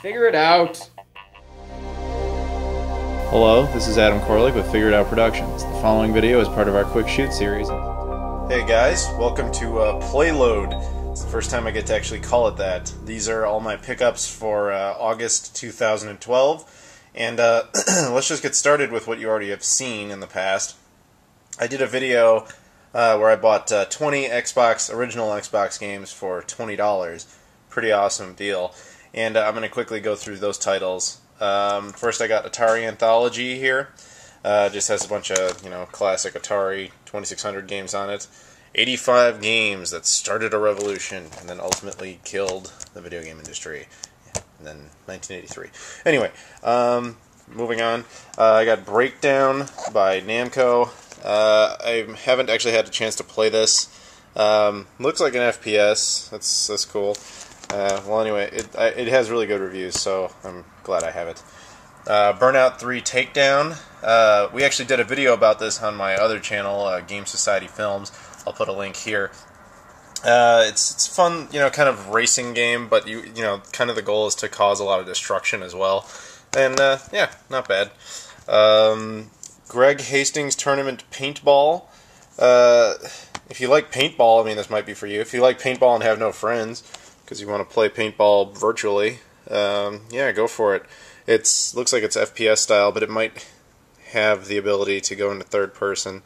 Figure it out. Hello, this is Adam Koralik with Figure It Out Productions. The following video is part of our Quick Shoot series. Hey guys, welcome to PlayLoad. It's the first time I get to actually call it that. These are all my pickups for August 2012. And let's just get started with what you already have seen in the past. I did a video where I bought 20 original Xbox games for $20. Pretty awesome deal. And I'm going to quickly go through those titles. First I got Atari Anthology here. Just has a bunch of, classic Atari 2600 games on it. 85 games that started a revolution and then ultimately killed the video game industry. And then 1983. Anyway, moving on. I got Breakdown by Namco. I haven't actually had a chance to play this. Looks like an FPS. That's cool. Well, anyway, it has really good reviews, so I'm glad I have it. Burnout 3 Takedown. We actually did a video about this on my other channel, Game Society Films. I'll put a link here. It's fun, kind of racing game, but kind of the goal is to cause a lot of destruction as well. And yeah, not bad. Greg Hastings Tournament Paintball. If you like paintball, I mean, this might be for you. If you like paintball and have no friends, because you want to play paintball virtually, yeah, go for it. Looks like it's FPS style, but it might have the ability to go into third person.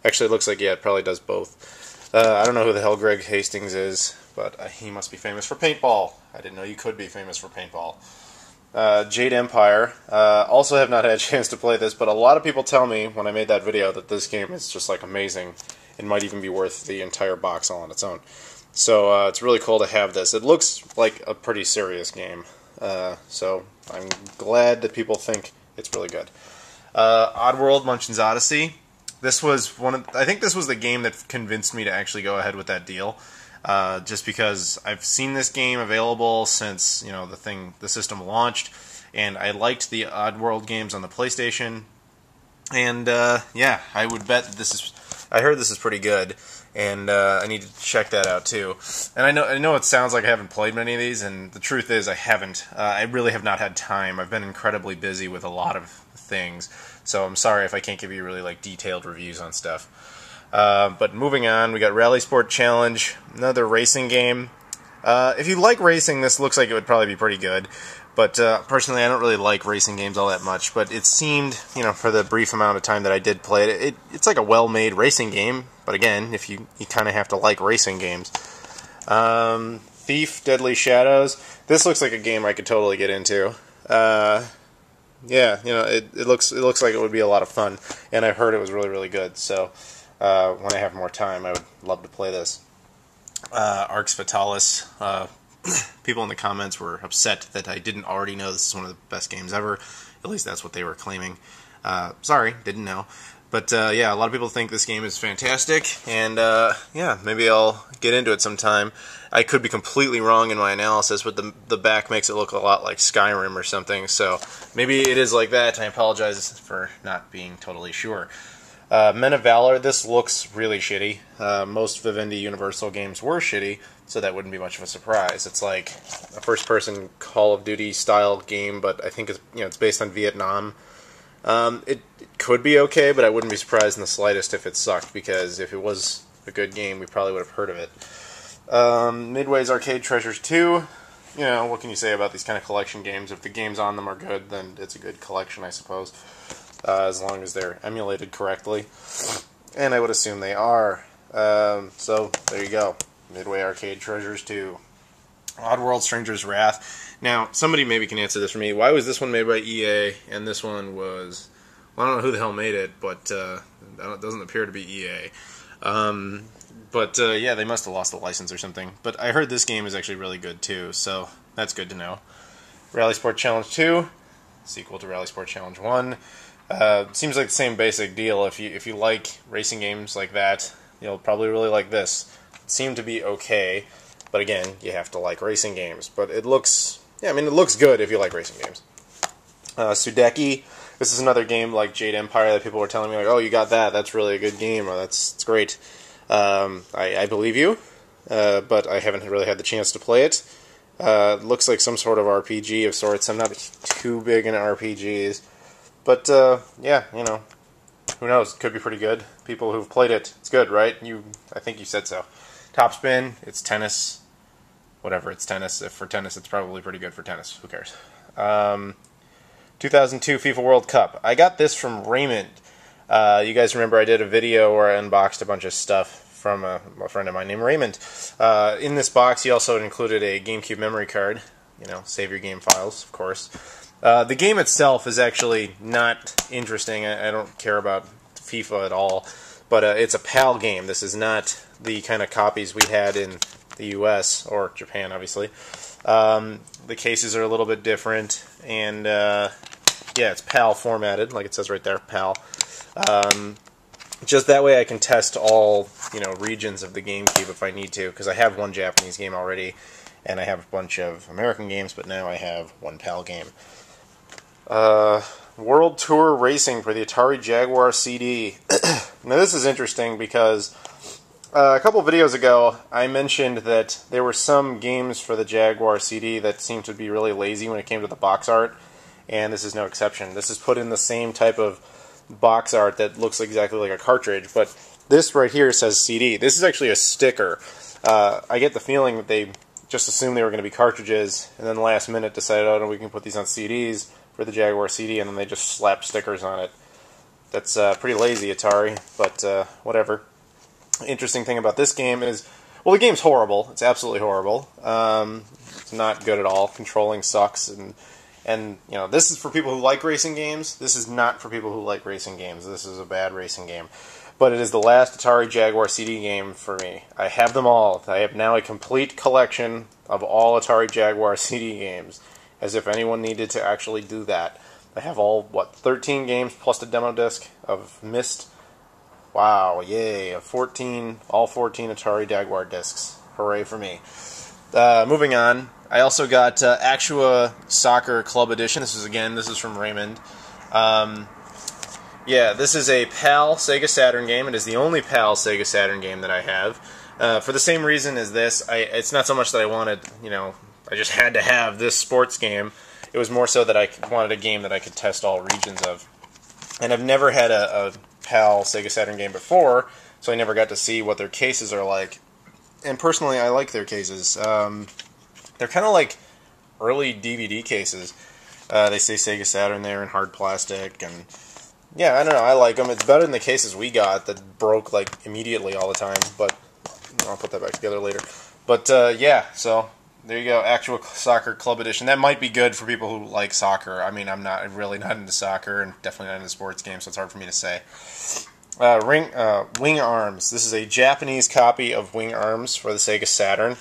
Actually, it looks like, yeah, it probably does both. I don't know who the hell Greg Hastings is, but he must be famous for paintball. I didn't know you could be famous for paintball. Jade Empire. Also have not had a chance to play this, but a lot of people tell me when I made that video that this game is just like amazing. It might even be worth the entire box all on its own. So it's really cool to have this. It looks like a pretty serious game. So I'm glad that people think it's really good. Oddworld Munchkin's Odyssey. This was I think this was the game that convinced me to actually go ahead with that deal. Just because I've seen this game available since the system launched, and I liked the Oddworld games on the PlayStation, and yeah, I would bet that I heard this is pretty good, and I need to check that out too. And I know it sounds like I haven't played many of these, and the truth is I haven't. I really have not had time. I've been incredibly busy with a lot of things, so I'm sorry if I can't give you really detailed reviews on stuff. But moving on, we got Rally Sport Challenge, another racing game. If you like racing, this looks like it would probably be pretty good. But personally, I don't really like racing games all that much. But it seemed, for the brief amount of time that I did play it, it's like a well-made racing game. But again, if you kind of have to like racing games. Thief, Deadly Shadows. This looks like a game I could totally get into. Yeah, it looks like it would be a lot of fun, and I've heard it was really, really good. So when I have more time, I would love to play this. Arx Fatalis. People in the comments were upset that I didn't already know this is one of the best games ever. At least that's what they were claiming. Sorry, didn't know. But yeah, a lot of people think this game is fantastic, and yeah, maybe I'll get into it sometime. I could be completely wrong in my analysis, but the back makes it look a lot like Skyrim or something, so maybe it is like that. I apologize for not being totally sure. Men of Valor, this looks really shitty. Most Vivendi Universal games were shitty, so that wouldn't be much of a surprise. It's like a first-person Call of Duty style game, but I think it's based on Vietnam. It could be okay, but I wouldn't be surprised in the slightest if it sucked, because if it was a good game, we probably would have heard of it. Midway's Arcade Treasures 2. What can you say about these kind of collection games? If the games on them are good, then it's a good collection, I suppose. As long as they're emulated correctly. And I would assume they are. So, there you go. Midway Arcade Treasures 2. Oddworld Stranger's Wrath. Now, somebody maybe can answer this for me. Why was this one made by EA, and this one was... Well, I don't know who the hell made it, but it doesn't appear to be EA. But yeah, they must have lost the license or something. But I heard this game is actually really good, too, so that's good to know. Rally Sport Challenge 2. Sequel to Rally Sport Challenge 1. Seems like the same basic deal. If you like racing games like that, you'll probably really like this. It seemed to be okay, but again, you have to like racing games. But it looks, yeah, I mean, it looks good if you like racing games. Sudeki. This is another game like Jade Empire that people were telling me, like, oh, you got that. That's really a good game. Or it's great. I believe you, but I haven't really had the chance to play it. Looks like some sort of RPG of sorts. I'm not too big into RPGs. But, yeah, you know, who knows? It could be pretty good. People who've played it, it's good, right? I think you said so. Top spin, it's tennis. Whatever, it's tennis. If for tennis, it's probably pretty good for tennis. Who cares? 2002 FIFA World Cup. I got this from Raymond. You guys remember I did a video where I unboxed a bunch of stuff from a friend of mine named Raymond. In this box, he also included a GameCube memory card. You know, save your game files, of course. The game itself is actually not interesting. I don't care about FIFA at all. But it's a PAL game. This is not the kind of copies we had in the US, or Japan, obviously. The cases are a little bit different. And, yeah, it's PAL formatted, like it says right there, PAL. Just that way I can test all, you know, regions of the GameCube if I need to, because I have one Japanese game already, and I have a bunch of American games, but now I have one PAL game. World Tour Racing for the Atari Jaguar CD. Now this is interesting because a couple videos ago I mentioned that there were some games for the Jaguar CD that seemed to be really lazy when it came to the box art, and this is no exception. This is put in the same type of box art that looks exactly like a cartridge, but this right here says CD. This is actually a sticker. I get the feeling that they just assumed they were going to be cartridges, and then last minute decided, oh no, we can put these on CDs for the Jaguar CD, and then they just slap stickers on it. That's pretty lazy, Atari, but whatever. Interesting thing about this game is, well, the game's horrible. It's absolutely horrible. It's not good at all. Controlling sucks, and you know, this is for people who like racing games. This is not for people who like racing games. This is a bad racing game. But it is the last Atari Jaguar CD game for me. I have them all. I have now a complete collection of all Atari Jaguar CD games, as if anyone needed to actually do that. I have all, what, 13 games plus the demo disc of Myst. Wow, yay, all 14 Atari Jaguar discs. Hooray for me. Moving on, I also got Actua Soccer Club Edition. This is from Raymond. Yeah, this is a PAL Sega Saturn game. It is the only PAL Sega Saturn game that I have. For the same reason as this, it's not so much that I wanted, you know, I just had to have this sports game. It was more so that I wanted a game that I could test all regions of. And I've never had a PAL Sega Saturn game before, so I never got to see what their cases are like. And personally, I like their cases. They're kind of like early DVD cases. They say Sega Saturn there in hard plastic, and yeah, I don't know, I like them. It's better than the cases we got that broke like immediately all the time, but I'll put that back together later. But yeah, so there you go, Actual Soccer Club Edition. That might be good for people who like soccer. I mean, I'm really not into soccer, and definitely not into sports games, so it's hard for me to say. Wing Arms. This is a Japanese copy of Wing Arms for the Sega Saturn.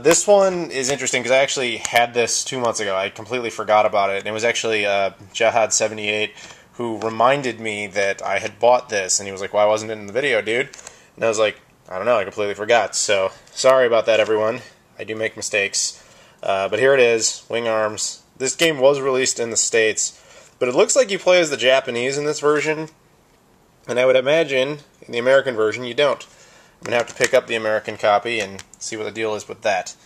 This one is interesting because I actually had this 2 months ago. I completely forgot about it, and it was actually Jahad78 who reminded me that I had bought this, and he was like, why wasn't it in the video, dude? And I was like, I don't know, I completely forgot. So, sorry about that, everyone. I do make mistakes. But here it is, Wing Arms. This game was released in the States, but it looks like you play as the Japanese in this version, and I would imagine in the American version you don't. I'm going to have to pick up the American copy and see what the deal is with that.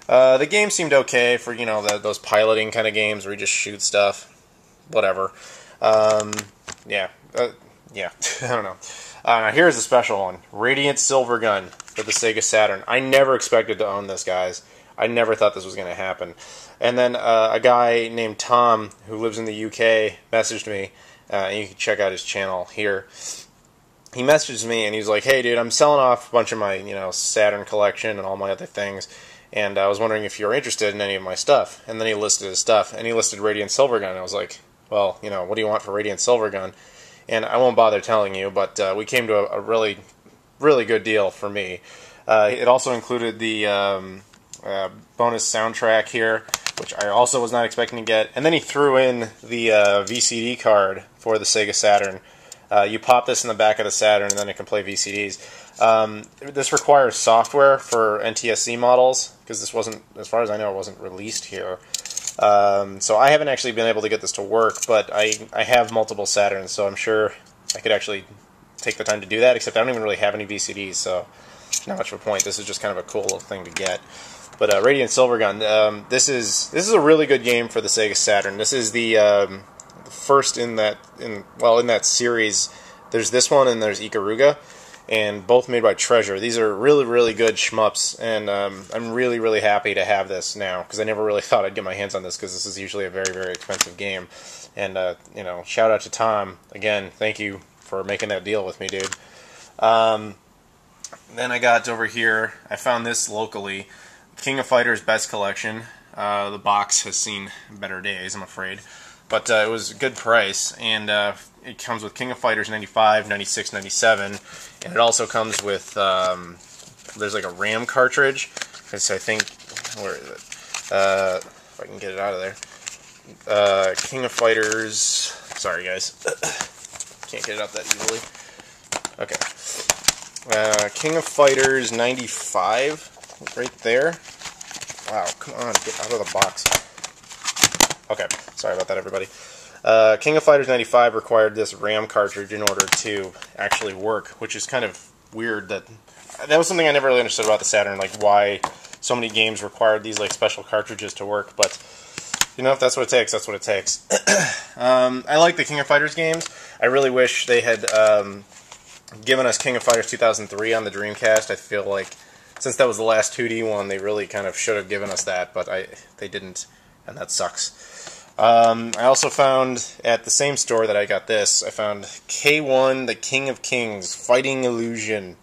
The game seemed okay for, you know, those piloting kind of games where you just shoot stuff. Whatever. Yeah, I don't know. Here's a special one. Radiant Silver Gun for the Sega Saturn. I never expected to own this, guys. I never thought this was going to happen. And then a guy named Tom, who lives in the UK, messaged me. You can check out his channel here. He messaged me and he was like, hey dude, I'm selling off a bunch of my, you know, Saturn collection and all my other things, and I was wondering if you're interested in any of my stuff. And then he listed his stuff, and he listed Radiant Silver Gun. I was like, well, you know, what do you want for Radiant Silver Gun? And I won't bother telling you, but we came to a really, really good deal for me. It also included the bonus soundtrack here, which I also was not expecting to get. And then he threw in the VCD card for the Sega Saturn. You pop this in the back of the Saturn, and then it can play VCDs. This requires software for NTSC models, because this wasn't, as far as I know, it wasn't released here. So I haven't actually been able to get this to work, but I have multiple Saturns, so I'm sure I could actually take the time to do that, except I don't even really have any VCDs, so not much of a point. This is just kind of a cool little thing to get. But Radiant Silvergun, this is a really good game for the Sega Saturn. This is the first in that series. There's this one and there's Ikaruga, and both made by Treasure. These are really, really good shmups, and I'm really, really happy to have this now, because I never really thought I'd get my hands on this, because this is usually a very, very expensive game. And you know, shout out to Tom again. Thank you for making that deal with me, dude. Then I got over here, I found this locally, King of Fighters Best Collection. The box has seen better days, I'm afraid. But it was a good price, and it comes with King of Fighters 95, 96, 97, and it also comes with, there's like a RAM cartridge. It's, I think, where is it? If I can get it out of there. King of Fighters, sorry guys, can't get it up that easily. Okay. King of Fighters 95, right there. Wow, come on, get out of the box. Okay, sorry about that, everybody. King of Fighters 95 required this RAM cartridge in order to actually work, which is kind of weird. That was something I never really understood about the Saturn, like why so many games required these like special cartridges to work. But you know, if that's what it takes, that's what it takes. I like the King of Fighters games. I really wish they had given us King of Fighters 2003 on the Dreamcast. I feel like since that was the last 2D one, they really kind of should have given us that, but they didn't, and that sucks. I also found at the same store that I got this, I found K1, the King of Kings, Fighting Illusion.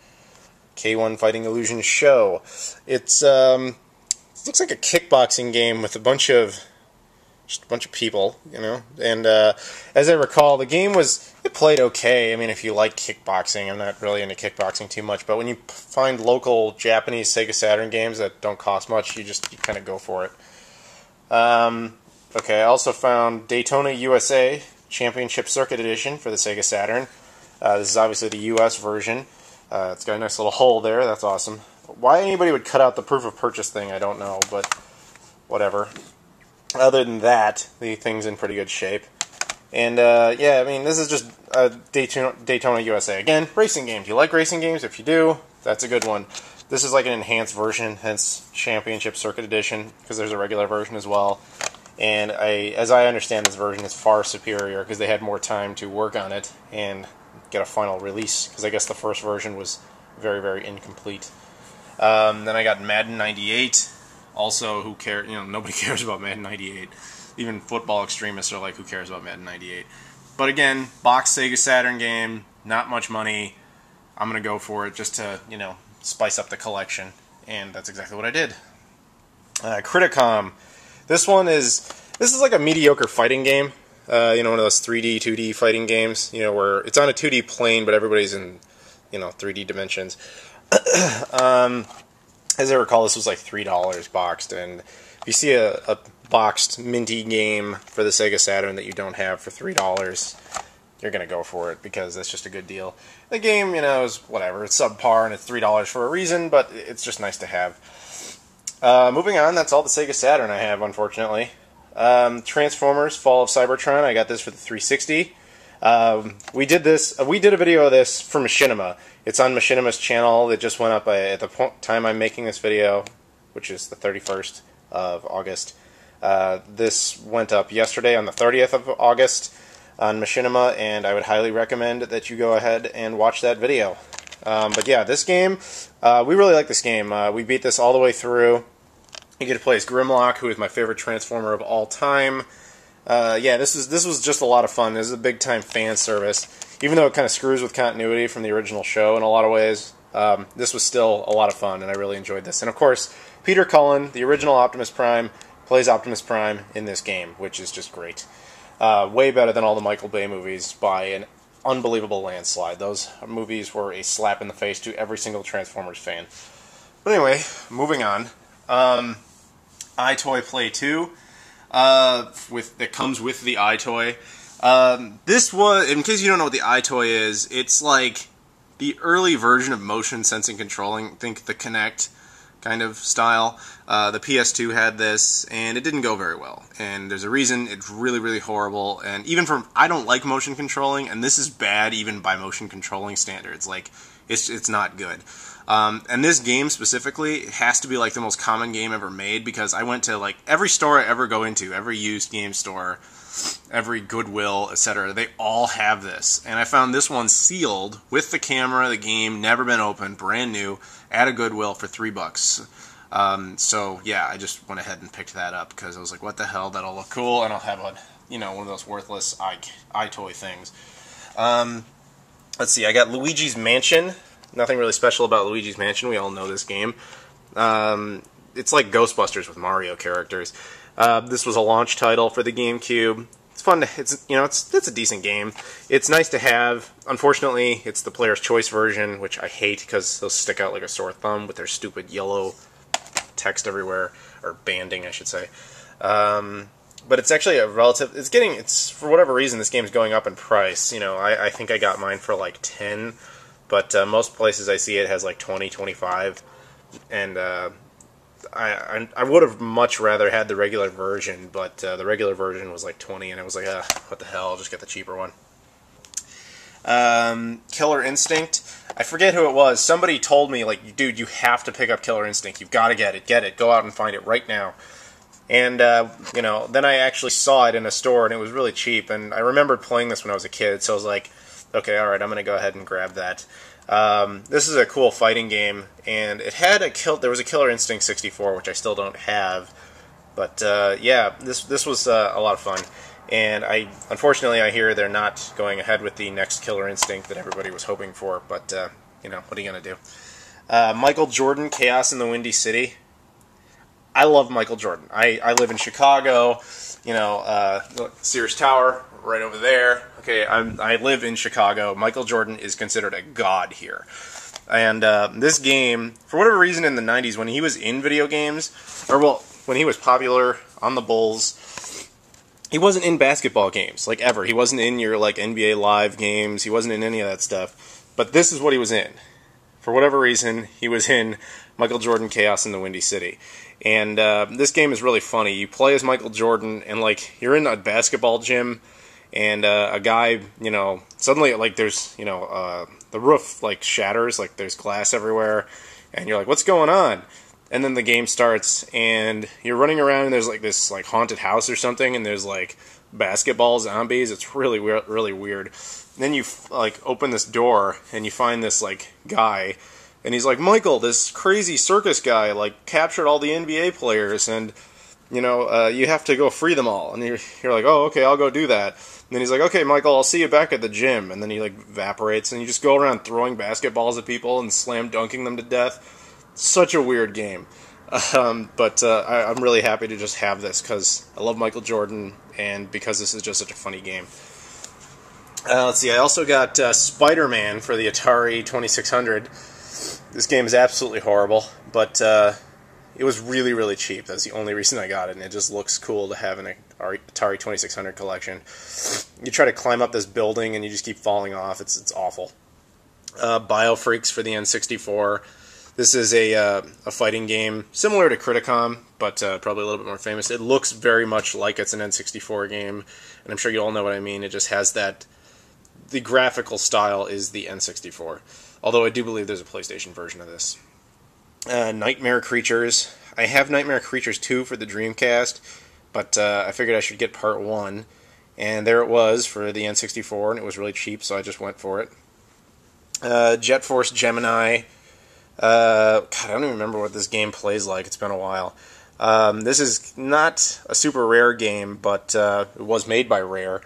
K1 Fighting Illusion Show. It looks like a kickboxing game with just a bunch of people, you know. And as I recall, the game it played okay. I mean, if you like kickboxing, I'm not really into kickboxing too much, but when you find local Japanese Sega Saturn games that don't cost much, you kind of go for it. Okay, I also found Daytona USA Championship Circuit Edition for the Sega Saturn. This is obviously the US version. It's got a nice little hole there. That's awesome. Why anybody would cut out the proof of purchase thing, I don't know, but whatever. Other than that, the thing's in pretty good shape. And, yeah, I mean, this is just Daytona USA. Again, racing games. You like racing games? If you do, that's a good one. This is like an enhanced version, hence Championship Circuit Edition, because there's a regular version as well. And as I understand, this version is far superior, because they had more time to work on it and get a final release, because I guess the first version was very, very incomplete. Then I got Madden 98. Also, who cares? You know, nobody cares about Madden 98. Even football extremists are like, who cares about Madden 98? But again, box Sega Saturn game, not much money. I'm gonna go for it just to, you know, spice up the collection, and that's exactly what I did. Criticom. This is like a mediocre fighting game. You know, one of those 3D, 2D fighting games. You know, where it's on a 2D plane, but everybody's in, you know, 3D dimensions. As I recall, this was like $3 boxed, and if you see a boxed minty game for the Sega Saturn that you don't have for $3, you're going to go for it, because that's just a good deal. The game, you know, is whatever. It's subpar, and it's $3 for a reason, but it's just nice to have. Moving on, that's all the Sega Saturn I have, unfortunately. Transformers, Fall of Cybertron, I got this for the 360. We did a video of this for Machinima. It's on Machinima's channel. It just went up at the time I'm making this video, which is the 31st of August. This went up yesterday on the 30th of August on Machinima, and I would highly recommend that you go ahead and watch that video. But yeah, this game, we really like this game. We beat this all the way through. You get to play as Grimlock, who is my favorite Transformer of all time. Yeah, this was just a lot of fun. This is a big-time fan service. Even though it kind of screws with continuity from the original show in a lot of ways, this was still a lot of fun, and I really enjoyed this. And of course, Peter Cullen, the original Optimus Prime, plays Optimus Prime in this game, which is just great. Way better than all the Michael Bay movies by an unbelievable landslide. Those movies were a slap in the face to every single Transformers fan. But anyway, moving on. iToy Play 2. That comes with the iToy. This was, in case you don't know what the iToy is, it's like the early version of motion sensing controlling. Think the Kinect kind of style. The PS2 had this, and it didn't go very well. And there's a reason. It's really, really horrible. And even I don't like motion controlling, and this is bad even by motion controlling standards. Like, it's not good. And this game specifically has to be like the most common game ever made, because I went to like every store I ever go into, every used game store, every Goodwill, etc. They all have this, and I found this one sealed with the camera, the game, never been opened, brand new, at a Goodwill for $3. So yeah, I just went ahead and picked that up because I was like, what the hell? That'll look cool, and I'll have a one of those worthless eye toy things. Let's see, I got Luigi's Mansion. Nothing really special about Luigi's Mansion. We all know this game. It's like Ghostbusters with Mario characters. This was a launch title for the GameCube. It's fun to, it's a decent game. It's nice to have. Unfortunately, it's the player's choice version, which I hate because they'll stick out like a sore thumb with their stupid yellow text everywhere, or banding, I should say. But it's actually a relative. It's for whatever reason this game's going up in price. I think I got mine for like 10, but most places I see it has like 20, 25, and I would have much rather had the regular version, but the regular version was like 20, and I was like, what the hell, I'll just get the cheaper one. Killer Instinct. I forget who it was. Somebody told me, like, dude, you have to pick up Killer Instinct. You've got to get it. Go out and find it right now. And, then I actually saw it in a store, and it was really cheap, and I remembered playing this when I was a kid, so I was like, okay, alright, I'm going to go ahead and grab that. This is a cool fighting game, and it had there was a Killer Instinct 64, which I still don't have, but, yeah, this was a lot of fun, and unfortunately I hear they're not going ahead with the next Killer Instinct that everybody was hoping for, but, what are you going to do? Michael Jordan, Chaos in the Windy City. I love Michael Jordan. I live in Chicago, Sears Tower, right over there. Okay, I live in Chicago. Michael Jordan is considered a god here. And this game, for whatever reason in the 90s, when he was in video games, when he was popular on the Bulls, he wasn't in basketball games, like ever. He wasn't in your like NBA Live games. He wasn't in any of that stuff. But this is what he was in. For whatever reason, he was in Michael Jordan, Chaos in the Windy City. And this game is really funny. You play as Michael Jordan, and like you're in a basketball gym, and a guy, suddenly like there's, the roof like shatters, like there's glass everywhere, and you're like, what's going on? And then the game starts, and you're running around, and there's like this like haunted house or something, and there's like basketball zombies. It's really really weird. And then you like open this door, and you find this like guy. And he's like, Michael, this crazy circus guy, like, captured all the NBA players, and, you have to go free them all. And you're like, oh, okay, I'll go do that. And then he's like, okay, Michael, I'll see you back at the gym. And then he, like, evaporates, and you just go around throwing basketballs at people and slam dunking them to death. Such a weird game. But I'm really happy to just have this, because I love Michael Jordan, and because this is just such a funny game. Let's see, I also got Spider-Man for the Atari 2600. This game is absolutely horrible, but it was really, really cheap. That's the only reason I got it, and it just looks cool to have an Atari 2600 collection. You try to climb up this building, and you just keep falling off. It's awful. Biofreaks for the N64. This is a fighting game similar to Criticom, but probably a little bit more famous. It looks very much like it's an N64 game, and I'm sure you all know what I mean. It just has that... The graphical style is the N64. Although I do believe there's a PlayStation version of this. Nightmare Creatures. I have Nightmare Creatures 2 for the Dreamcast, but I figured I should get Part 1. And there it was for the N64, and it was really cheap, so I just went for it. Jet Force Gemini. God, I don't even remember what this game plays like. It's been a while. This is not a super rare game, but it was made by Rare.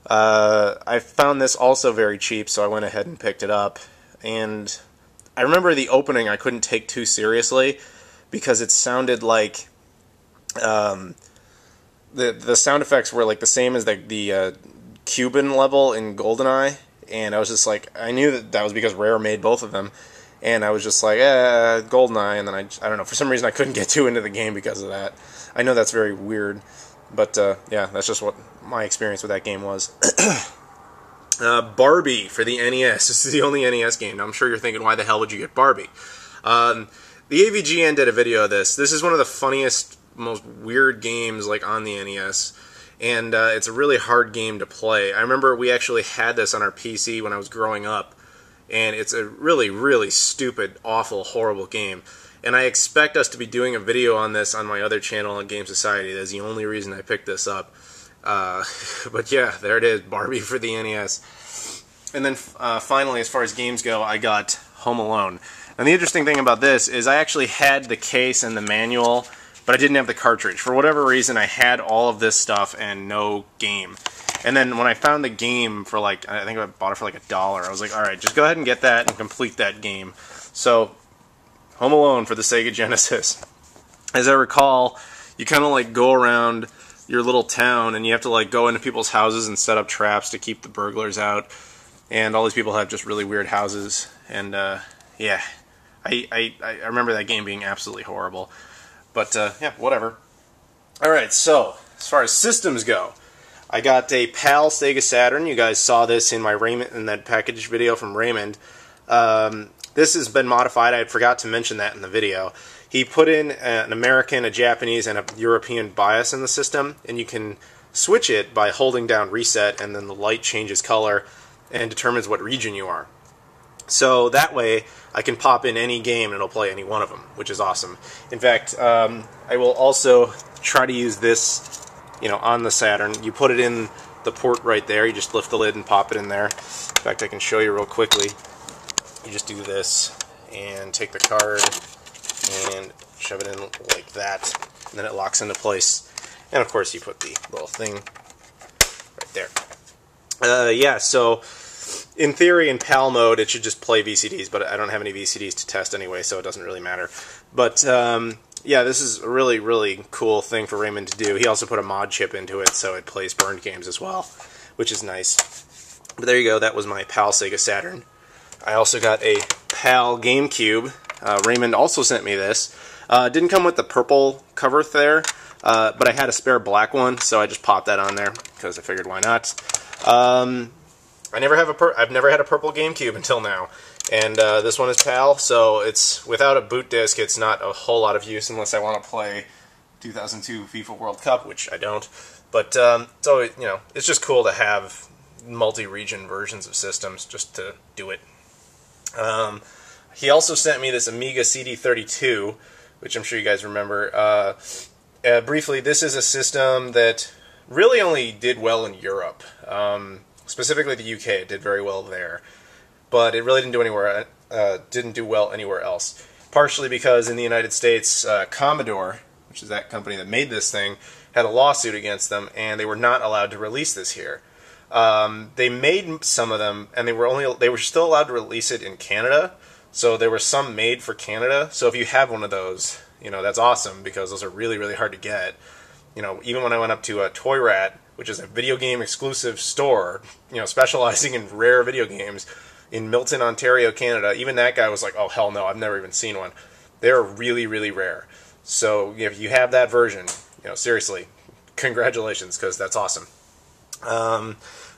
I found this also very cheap, so I went ahead and picked it up. And I remember the opening I couldn't take too seriously because it sounded like the sound effects were like the same as the Cuban level in GoldenEye, and I was just like, I knew that was because Rare made both of them, and I was just like, GoldenEye, and then I don't know, for some reason I couldn't get too into the game because of that. I know that's very weird, but yeah, that's just what my experience with that game was. Barbie for the NES. This is the only NES game. Now, I'm sure you're thinking, why the hell would you get Barbie? The AVGN did a video of this. This is one of the funniest, most weird games like on the NES, and it's a really hard game to play. I remember we actually had this on our PC when I was growing up, and it's a really, really stupid, awful, horrible game. And I expect us to be doing a video on this on my other channel on Game Society. That's the only reason I picked this up. But yeah, there it is, Barbie for the NES. And then finally, as far as games go, I got Home Alone. And the interesting thing about this is I actually had the case and the manual, but I didn't have the cartridge. For whatever reason, I had all of this stuff and no game. And then when I found the game for like, I think I bought it for like $1, I was like, alright, just go ahead and get that and complete that game. So, Home Alone for the Sega Genesis. As I recall, you kind of like go around your little town and you have to like go into people's houses and set up traps to keep the burglars out. And all these people have just really weird houses. And yeah, I remember that game being absolutely horrible. But yeah, whatever. Alright, so as far as systems go, I got a PAL Sega Saturn. You guys saw this in my Raymond, in that package video from Raymond. This has been modified. I forgot to mention that in the video. He put in an American, a Japanese, and a European BIOS in the system, and you can switch it by holding down reset, and then the light changes color and determines what region you are. So that way, I can pop in any game and it'll play any one of them, which is awesome. In fact, I will also try to use this, you know, on the Saturn. You put it in the port right there. You just lift the lid and pop it in there. In fact, I can show you real quickly. You just do this and take the card and shove it in like that, and then it locks into place. And of course, you put the little thing right there. Yeah, so in theory, in PAL mode, it should just play VCDs, but I don't have any VCDs to test anyway, so it doesn't really matter. But yeah, this is a really, really cool thing for Raymond to do. He also put a mod chip into it, so it plays burned games as well, which is nice. But there you go, that was my PAL Sega Saturn. I also got a PAL GameCube. Raymond also sent me this. Didn't come with the purple cover there, but I had a spare black one, so I just popped that on there, because I figured why not. I've never had a purple GameCube until now, and this one is PAL, so it's without a boot disc. It's not a whole lot of use unless I want to play 2002 FIFA World Cup, which I don't. But so you know, it's just cool to have multi-region versions of systems just to do it. He also sent me this Amiga CD32, which I'm sure you guys remember. Briefly, this is a system that really only did well in Europe. Specifically the UK, it did very well there, but it really didn't do well anywhere else. Partially because in the United States, Commodore, which is that company that made this thing, had a lawsuit against them, and they were not allowed to release this here. They made some of them, and they were still allowed to release it in Canada. So there were some made for Canada. So if you have one of those, you know, that's awesome, because those are really, really hard to get. You know, even when I went up to Toy Rat, which is a video game exclusive store, you know, specializing in rare video games in Milton, Ontario, Canada, even that guy was like, oh, hell no, I've never even seen one. They're really, really rare. So if you have that version, you know, seriously, congratulations, because that's awesome.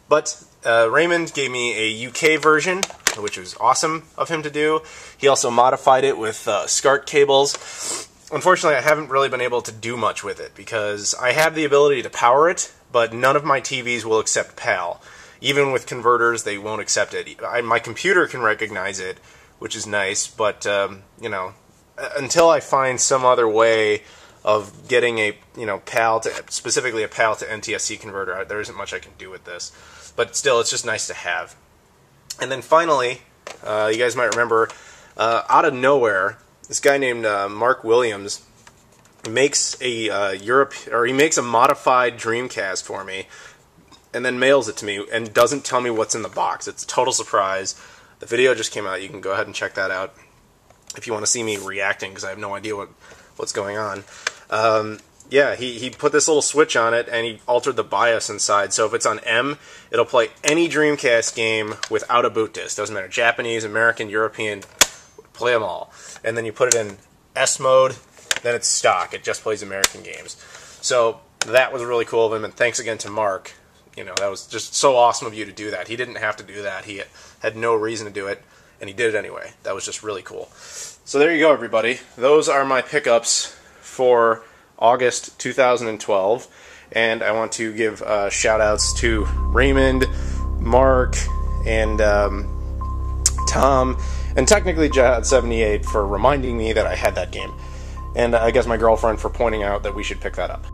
But Raymond gave me a UK version, which was awesome of him to do. He also modified it with SCART cables. Unfortunately, I haven't really been able to do much with it, because I have the ability to power it, but none of my TVs will accept PAL. Even with converters, they won't accept it. My computer can recognize it, which is nice, but, you know, until I find some other way of getting a, you know, PAL to, specifically a PAL to NTSC converter, there isn't much I can do with this. But still, it's just nice to have. And then finally, you guys might remember, out of nowhere, this guy named Mark Williams makes a he makes a modified Dreamcast for me, and then mails it to me, and doesn't tell me what's in the box. It's a total surprise. The video just came out. You can go ahead and check that out if you want to see me reacting, because I have no idea what's going on. Yeah, he put this little switch on it, and he altered the BIOS inside. So if it's on M, it'll play any Dreamcast game without a boot disc. Doesn't matter, Japanese, American, European, play them all. And then you put it in S mode, then it's stock. It just plays American games. So that was really cool of him, and thanks again to Mark. You know, that was just so awesome of you to do that. He didn't have to do that. He had no reason to do it, and he did it anyway. That was just really cool. So there you go, everybody. Those are my pickups for August 2012, and I want to give shout-outs to Raymond, Mark, and Tom Videogame.com, and technically Jihad78 for reminding me that I had that game. And I guess my girlfriend for pointing out that we should pick that up.